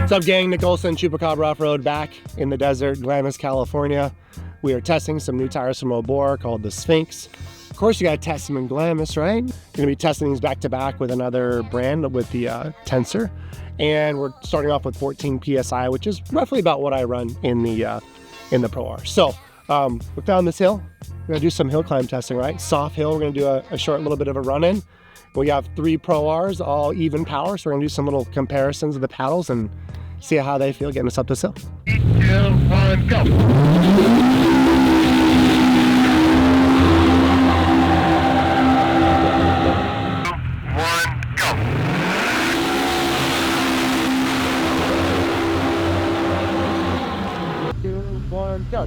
What's up, gang? Nick Olson, Chupacabra Offroad, back in the desert, Glamis, California. We are testing some new tires from Obor called the Sphinxx. Of course, you gotta test them in Glamis, right? You're gonna be testing these back to back with another brand with the Tensor. And we're starting off with 14 PSI, which is roughly about what I run in the Pro R. So we found this hill. We're gonna do some hill climb testing, right? Soft hill, we're gonna do a short little bit of a run-in. We have 3 Pro Rs, all even power, so we're gonna do some little comparisons of the paddles and see how they feel getting us up this hill. 3, 2, 1, go! 2, 1, go!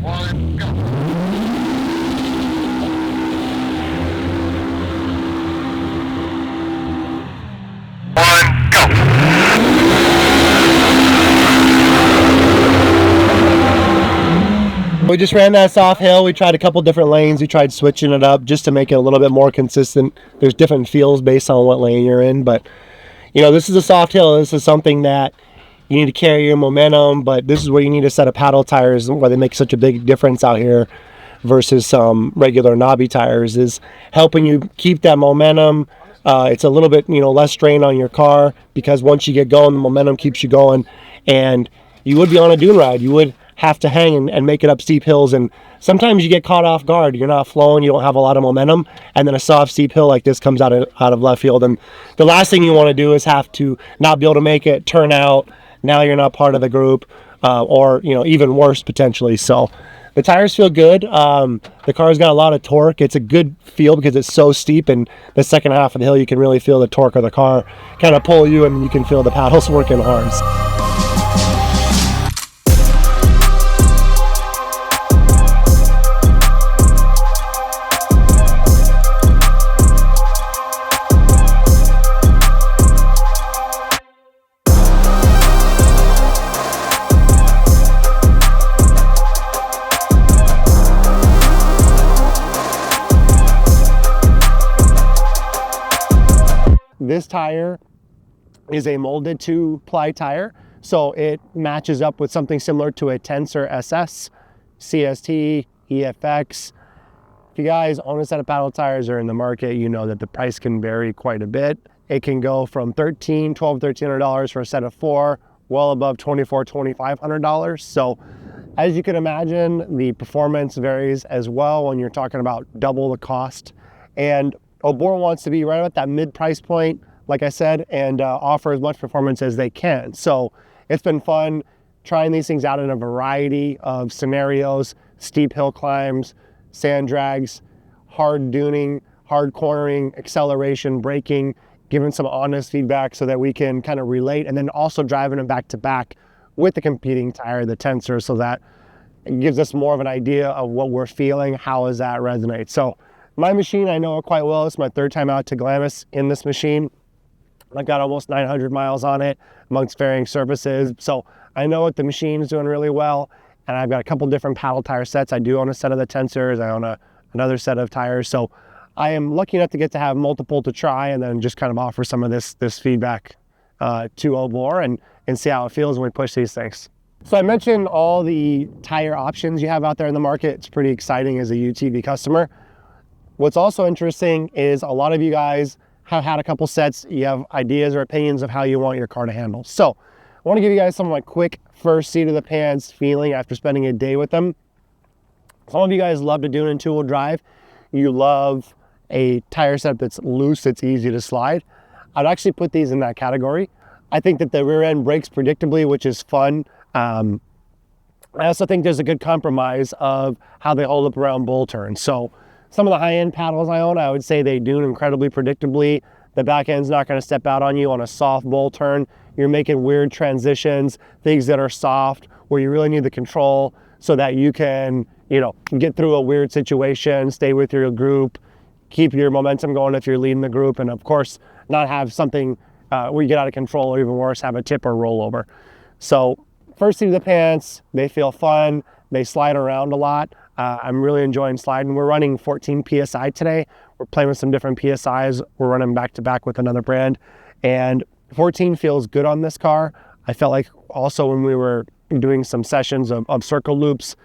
1, go! We just ran that soft hill. We tried a couple different lanes. We tried switching it up just to make it a little bit more consistent. There's different feels based on what lane you're in, but you know, this is a soft hill. This is something that you need to carry your momentum, but this is where you need a set of paddle tires, where they make such a big difference out here versus some regular knobby tires, is helping you keep that momentum. It's a little bit, less strain on your car, because once you get going, the momentum keeps you going. And you would be on a dune ride. You would have to hang and make it up steep hills, and sometimes you get caught off guard. You're not flowing, you don't have a lot of momentum, and then a soft steep hill like this comes out of left field, and the last thing you want to do is have to not be able to make it, turn out. Now you're not part of the group, or even worse potentially. So the tires feel good. The car's got a lot of torque. It's a good feel because it's so steep, and the second half of the hill you can really feel the torque of the car kind of pull you, and you can feel the paddles working hard. This tire is a molded 2-ply tire, so it matches up with something similar to a Tensor SS, CST, EFX. If you guys own a set of paddle tires or are in the market, you know that the price can vary quite a bit. It can go from $1,200 for a set of 4, well above $2,400-$2,500. So as you can imagine, the performance varies as well when you're talking about double the cost. And Obor wants to be right about that mid price point, like I said, and offer as much performance as they can. So it's been fun trying these things out in a variety of scenarios: steep hill climbs, sand drags, hard duning, hard cornering, acceleration, braking, giving some honest feedback so that we can kind of relate, and then also driving them back to back with the competing tire, the Tensor, so that it gives us more of an idea of what we're feeling. How does that resonate? So my machine, I know it quite well. It's my 3rd time out to Glamis in this machine. I've got almost 900 miles on it amongst varying services. So I know what the machine is doing really well. And I've got a couple different paddle tire sets. I do own a set of the Tensors. I own another set of tires. So I am lucky enough to get to have multiple to try, and then just kind of offer some of this feedback to Obor and see how it feels when we push these things. So I mentioned all the tire options you have out there in the market. It's pretty exciting as a UTV customer. What's also interesting is a lot of you guys have had a couple sets. You have ideas or opinions of how you want your car to handle. So I want to give you guys some of my quick first seat of the pants feeling after spending a day with them. Some of you guys love to dune in 2-wheel drive. You love a tire set that's loose, it's easy to slide. I'd actually put these in that category. I think that the rear end brakes predictably, which is fun. I also think there's a good compromise of how they hold up around bull turns. So some of the high-end paddles I own, I would say they dune incredibly predictably. The back end's not going to step out on you on a soft bull turn. You're making weird transitions, things that are soft, where you really need the control so that you can, get through a weird situation, stay with your group, keep your momentum going if you're leading the group, and of course, not have something where you get out of control, or even worse, have a tip or rollover. So first seat of the pants, they feel fun. They slide around a lot. I'm really enjoying sliding. We're running 14 PSI today. We're playing with some different PSIs. We're running back to back with another brand, and 14 feels good on this car. I felt like also when we were doing some sessions of circle loops,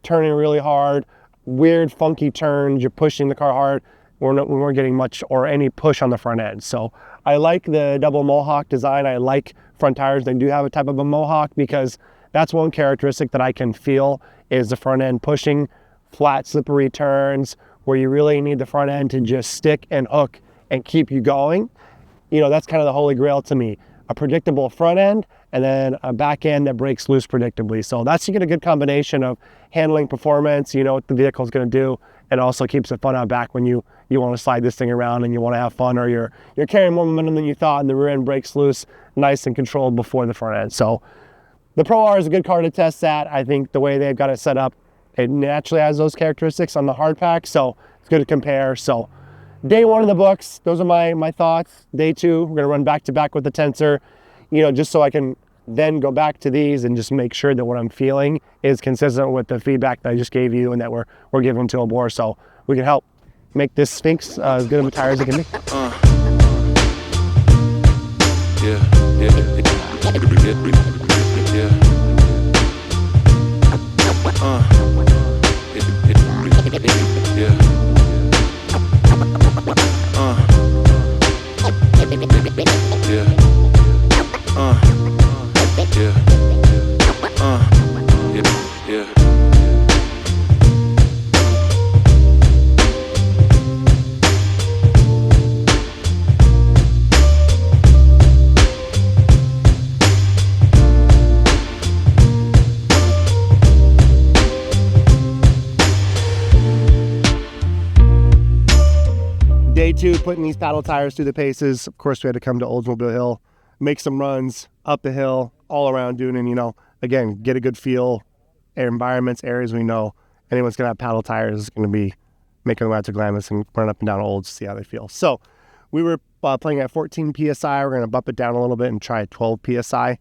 turning really hard, weird funky turns, you're pushing the car hard, we weren't getting much or any push on the front end. So I like the double Mohawk design. I like front tires. They do have a type of a Mohawk because that's one characteristic that I can feel is the front end pushing, flat slippery turns where you really need the front end to just stick and hook and keep you going. You know, that's kind of the holy grail to me. A predictable front end and then a back end that breaks loose predictably. So that's, you get a good combination of handling performance, you know what the vehicle's going to do, and also keeps it fun out back when you want to slide this thing around and you want to have fun, or you're carrying more momentum than you thought and the rear end breaks loose nice and controlled before the front end. So the Pro R is a good car to test that. I think the way they've got it set up, it naturally has those characteristics on the hard pack, so it's good to compare. So day one in the books, those are my thoughts. Day two, we're gonna run back to back with the Tensor, you know, just so I can then go back to these and just make sure that what I'm feeling is consistent with the feedback that I just gave you and that we're giving to Obor, so we can help make this Sphinxx as good of a tire as it can be. Day two, putting these paddle tires through the paces. Of course, we had to come to Oldsmobile Hill, make some runs up the hill, all around doing, and, you know, again, get a good feel. Environments, areas we know anyone's gonna have paddle tires is gonna be making the way out to Glamis and running up and down Olds to see how they feel. So we were playing at 14 PSI. We're gonna bump it down a little bit and try 12 PSI.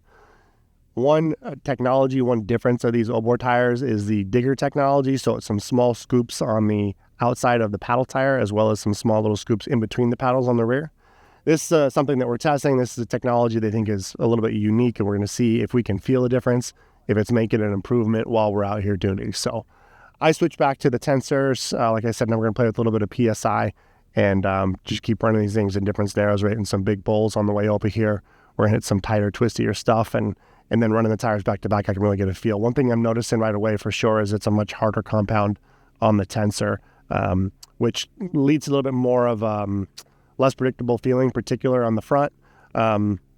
One technology, one difference of these Obor tires is the digger technology. So it's some small scoops on the outside of the paddle tire, as well as some small little scoops in between the paddles on the rear. This is something that we're testing. This is a technology they think is a little bit unique, and we're going to see if we can feel a difference, if it's making an improvement while we're out here doing it. So I switched back to the Tensors. Like I said, now we're going to play with a little bit of PSI and just keep running these things in different scenarios, right? In some big bowls on the way over here. We're going to hit some tighter, twistier stuff, and then running the tires back to back, I can really get a feel. One thing I'm noticing right away for sure is it's a much harder compound on the Tensor, which leads to a little bit more of less predictable feeling, particular on the front.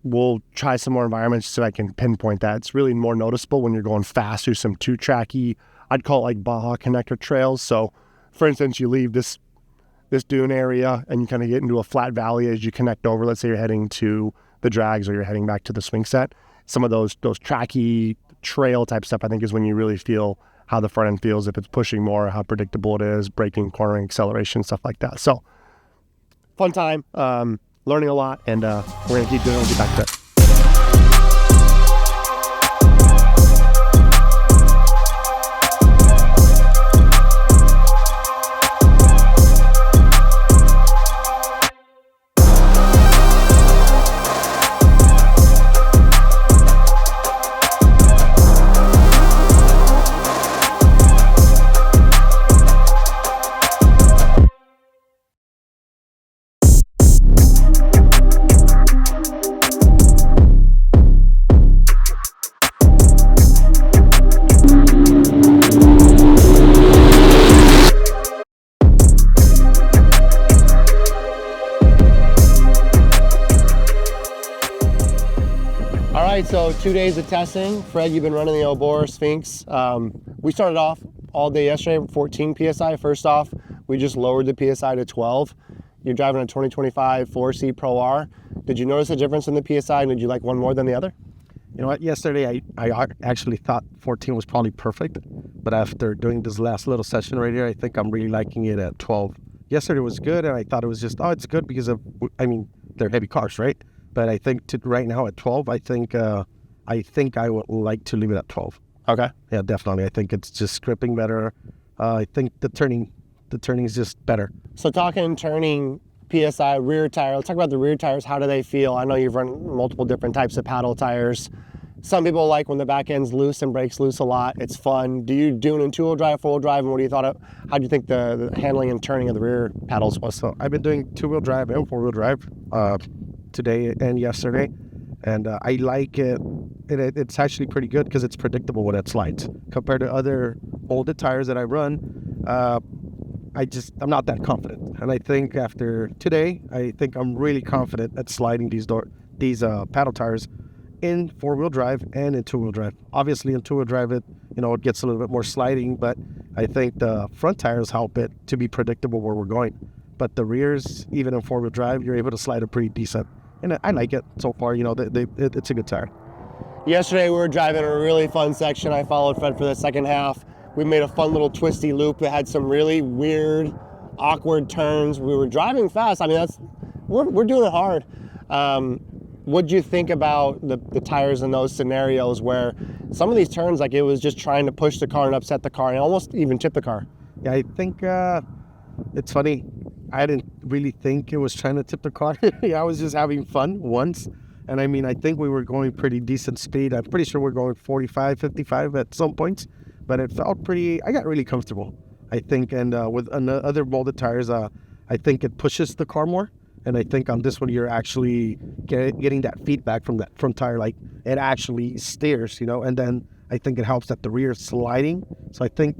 We'll try some more environments so I can pinpoint that. It's really more noticeable when you're going fast through some two-tracky, I'd call it like Baja connector trails. So, for instance, you leave this dune area and you kind of get into a flat valley as you connect over. Let's say you're heading to the drags or you're heading back to the Sphinxx set. Some of those tracky trail type stuff, I think, is when you really feel how the front end feels, if it's pushing more, how predictable it is, braking, cornering, acceleration, stuff like that. So fun time, learning a lot, and we're going to keep doing it. We'll get back to it. So 2 days of testing. Fred, you've been running the Obor Sphinxx. We started off all day yesterday with 14 PSI. First off, we just lowered the PSI to 12. You're driving a 2025 4C Pro R. Did you notice a difference in the PSI, and did you like one more than the other? You know what, yesterday I actually thought 14 was probably perfect, but after doing this last little session right here, I think I'm really liking it at 12. Yesterday was good, and I thought it was just, it's good because of, I mean, they're heavy cars, right? But I think right now at 12, I think I would like to leave it at 12. Okay. Yeah, definitely. I think it's just gripping better. I think the turning is just better. So talking turning PSI rear tire, let's talk about the rear tires. How do they feel? I know you've run multiple different types of paddle tires. Some people like when the back end's loose and brakes loose a lot. It's fun. Do you do it in two-wheel drive, four-wheel drive, and what do you thought of? How do you think the handling and turning of the rear paddles was? So I've been doing two-wheel drive and four-wheel drive today and yesterday, and I like it. It's actually pretty good because it's predictable when it slides compared to other molded tires that I run. I'm not that confident, and I think after today, I think I'm really confident at sliding these paddle tires in four-wheel drive and in two-wheel drive. Obviously, in two-wheel drive, it gets a little bit more sliding, but I think the front tires help it to be predictable where we're going. But the rears, even in four-wheel drive, you're able to slide it pretty decent, and I like it so far. It's a good tire. Yesterday, we were driving a really fun section. I followed Fred for the second half. We made a fun little twisty loop that had some really weird, awkward turns. We were driving fast. I mean, we're doing it hard. What'd you think about the tires in those scenarios where some of these turns, like it was just trying to push the car and upset the car and almost even tip the car? Yeah, I think it's funny. I didn't really think it was trying to tip the car. I was just having fun once. And I mean, I think we were going pretty decent speed. I'm pretty sure we're going 45, 55 at some points, but it felt I got really comfortable, I think. And with other molded tires, I think it pushes the car more. And I think on this one, you're actually getting that feedback from that front tire, like it actually steers, and then I think it helps that the rear is sliding. So I think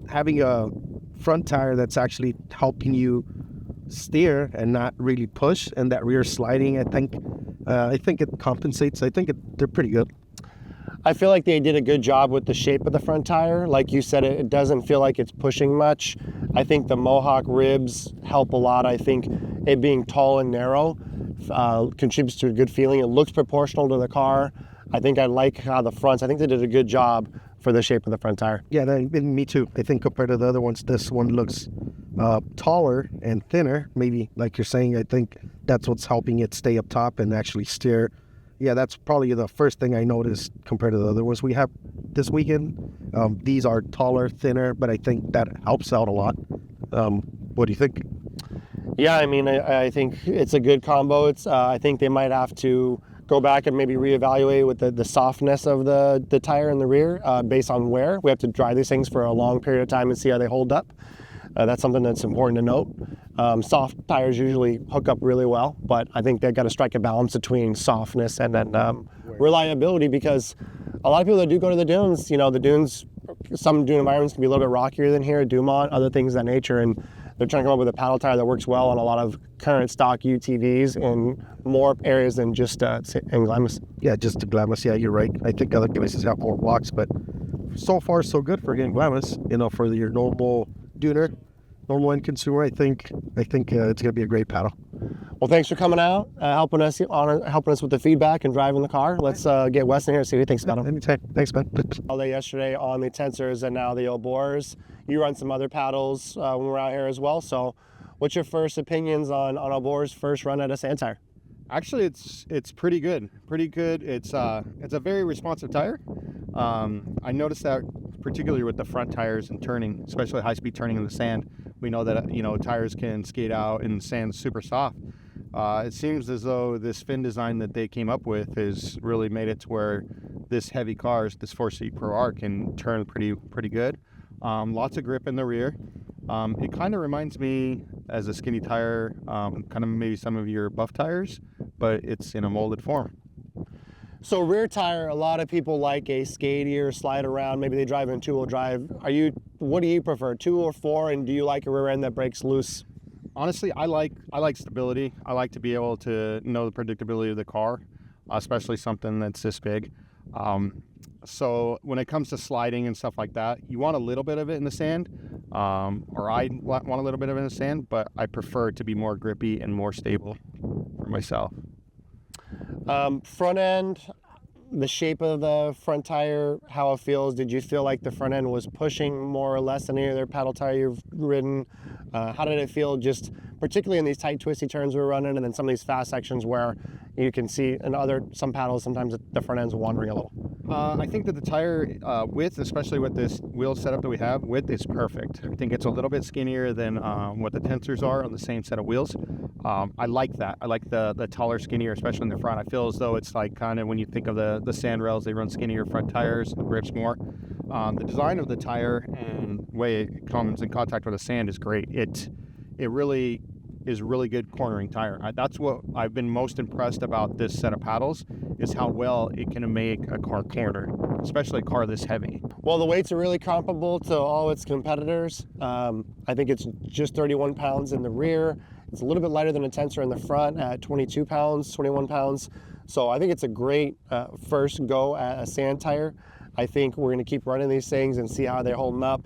having a front tire that's actually helping you steer and not really push, and that rear sliding, I think it compensates. I think they're pretty good. I feel like they did a good job with the shape of the front tire. Like you said, it doesn't feel like it's pushing much. I think the Mohawk ribs help a lot. I think it being tall and narrow contributes to a good feeling. It looks proportional to the car. I think I like how the fronts, I think they did a good job for the shape of the front tire. Yeah, me too. I think compared to the other ones, this one looks taller and thinner. Maybe, like you're saying, I think that's what's helping it stay up top and actually steer. Yeah, that's probably the first thing I noticed compared to the other ones we have this weekend. These are taller, thinner, but I think that helps out a lot. What do you think? Yeah, I mean, I think it's a good combo. I think they might have to go back and maybe reevaluate with the softness of the tire in the rear based on wear. We have to dry these things for a long period of time and see how they hold up. That's something that's important to note. Soft tires usually hook up really well, but I think they've got to strike a balance between softness and then reliability, because a lot of people that do go to the dunes, the dunes, some dune environments can be a little bit rockier than here, Dumont, other things of that nature, and they're trying to come up with a paddle tire that works well on a lot of current stock UTVs in more areas than just in Glamis. Yeah, just to Glamis. Yeah, you're right. I think other places have more blocks, but so far so good for getting Glamis. For your normal duner, normal end consumer, I think it's going to be a great paddle. Well, thanks for coming out, helping us with the feedback and driving the car. Let's get Wes in here and see what he thinks about them. Anytime. Thanks, man. All day yesterday on the Tensors and now the Obors. You run some other paddles when we're out here as well. So what's your first opinions on Obor's first run at a sand tire? Actually, it's pretty good. It's a very responsive tire. I noticed that particularly with the front tires and turning, especially high-speed turning in the sand. We know that tires can skate out and sand's super soft. It seems as though this fin design that they came up with has really made it to where this heavy cars, this 4-seat Pro R, can turn pretty good. Lots of grip in the rear. It kind of reminds me as a skinny tire, kind of maybe some of your buff tires, but it's in a molded form. So rear tire, a lot of people like a skatier, slide around. Maybe they drive in two-wheel drive. What do you prefer, 2 or 4? And do you like a rear end that breaks loose? Honestly, I like stability. I like to be able to know the predictability of the car, especially something that's this big. So when it comes to sliding and stuff like that, you want a little bit of it in the sand, or I want a little bit of it in the sand, but I prefer it to be more grippy and more stable for myself. Front end, the shape of the front tire, how it feels. Did you feel like the front end was pushing more or less than any other paddle tire you've ridden? How did it feel, just particularly in these tight twisty turns we're running, and then some of these fast sections where you can see in some paddles sometimes the front end's wandering a little? I think that the tire width, especially with this wheel setup that we have, width is perfect. I think it's a little bit skinnier than what the tensors are on the same set of wheels. I like that. I like the taller, skinnier, especially in the front. I feel as though it's like kind of when you think of the sand rails, they run skinnier front tires, it grips more. The design of the tire and way it comes in contact with the sand is great. It really is really good cornering tire. That's what I've been most impressed about this set of paddles, is how well it can make a car corner, especially a car this heavy. Well, the weights are really comparable to all its competitors. I think it's just 31 pounds in the rear. It's a little bit lighter than a tensor in the front at 22 pounds, 21 pounds. So I think it's a great first go at a sand tire. I think we're going to keep running these things and see how they're holding up.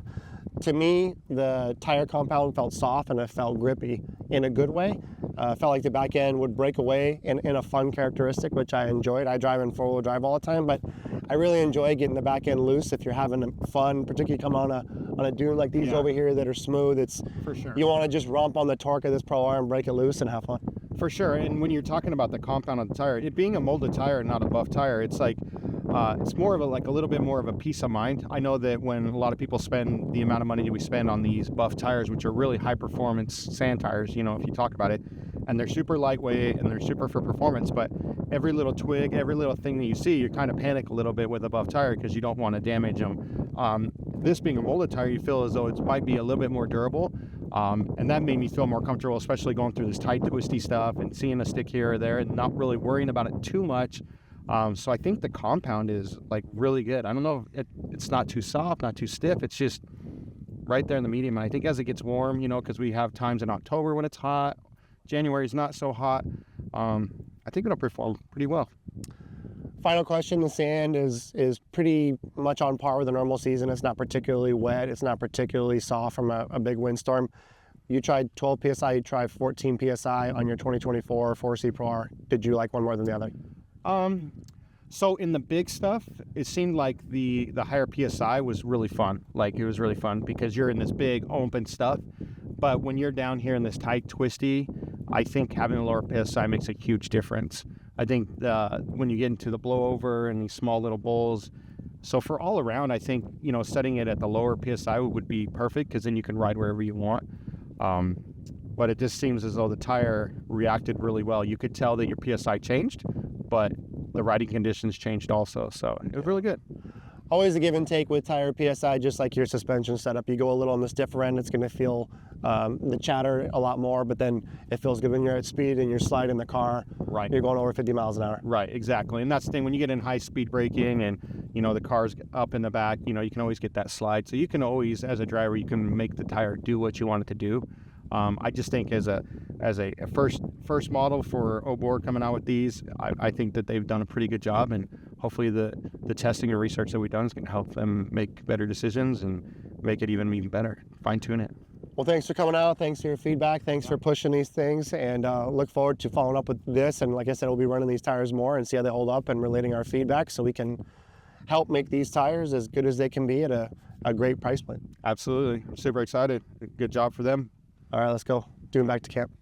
To me, the tire compound felt soft and it felt grippy in a good way. Felt like the back end would break away in a fun characteristic, which I enjoyed. I drive in four-wheel drive all the time, but I really enjoy getting the back end loose if you're having fun, particularly come on a dune like these over here that are smooth. It's For sure. You want to just romp on the torque of this Pro R and break it loose and have fun. For sure. And when you're talking about the compound on the tire, it being a molded tire, not a buff tire, it's like it's more of a little bit more of a peace of mind. I know that when a lot of people spend the amount of money that we spend on these buff tires, which are really high performance sand tires, you know, if you talk about it, and they're super lightweight and they're super for performance, but every little twig, every little thing that you see, you kind of panic a little bit with a buff tire because you don't want to damage them. This being a molded tire, you feel as though it might be a little bit more durable. And that made me feel more comfortable, especially going through this tight, twisty stuff and seeing a stick here or there and not really worrying about it too much. So I think the compound is like really good. I don't know if it's not too soft, not too stiff. It's just right there in the medium. And I think as it gets warm, you know, because we have times in October when it's hot, January is not so hot. I think it'll perform pretty well. Final question, the sand is pretty much on par with a normal season. It's not particularly wet. It's not particularly soft from a big windstorm. You tried 12 PSI, you tried 14 PSI on your 2024 4C Pro R. Did you like one more than the other? So in the big stuff, it seemed like the higher PSI was really fun. Like it was really fun because you're in this big open stuff. But when you're down here in this tight twisty, I think having a lower PSI makes a huge difference. I think when you get into the blowover and these small little bowls, so for all around, I think, you know, setting it at the lower PSI would be perfect because then you can ride wherever you want. But it just seems as though the tire reacted really well. You could tell that your PSI changed, but the riding conditions changed also. So it was really good. Always a give and take with tire PSI, just like your suspension setup. You go a little on the stiffer end, it's going to feel the chatter a lot more, but then it feels good when you're at speed and you're sliding the car. Right. You're going over 50 miles an hour. Right, exactly. And that's the thing, when you get in high speed braking and, you know, the car's up in the back, you know, you can always get that slide. So you can always, as a driver, you can make the tire do what you want it to do. I just think as a first model for Obor coming out with these, I think that they've done a pretty good job, and hopefully the testing and research that we've done is going to help them make better decisions and make it even better, fine tune it. Well, thanks for coming out. Thanks for your feedback. Thanks for pushing these things, and look forward to following up with this. And like I said, we'll be running these tires more and see how they hold up and relating our feedback so we can help make these tires as good as they can be at a great price point. Absolutely. I'm super excited. Good job for them. All right, let's go. Doing back to camp.